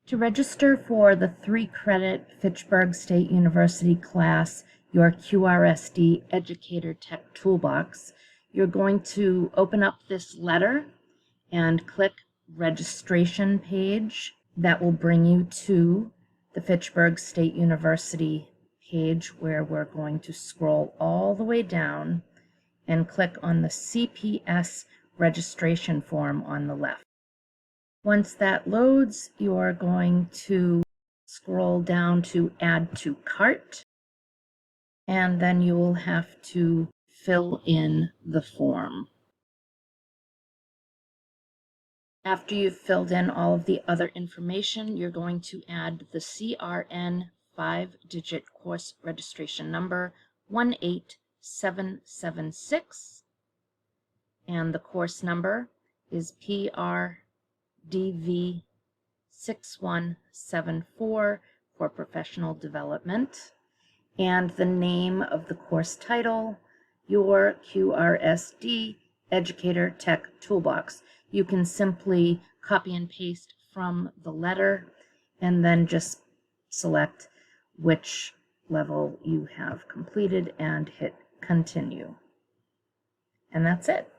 To register for the 3-credit Fitchburg State University class, Your QRSD Educator Tech Toolbox, you're going to open up this letter and click Registration page. That will bring you to the Fitchburg State University page, where we're going to scroll all the way down and click on the CPS registration form on the left. Once that loads, you're going to scroll down to Add to Cart, and then you will have to fill in the form. After you've filled in all of the other information, you're going to add the CRN 5-digit course registration number 18776, and the course number is PRDV 6174 for professional development, and the name of the course title, Your QRSD Educator Tech Toolbox. You can simply copy and paste from the letter and then just select which level you have completed and hit continue. And that's it.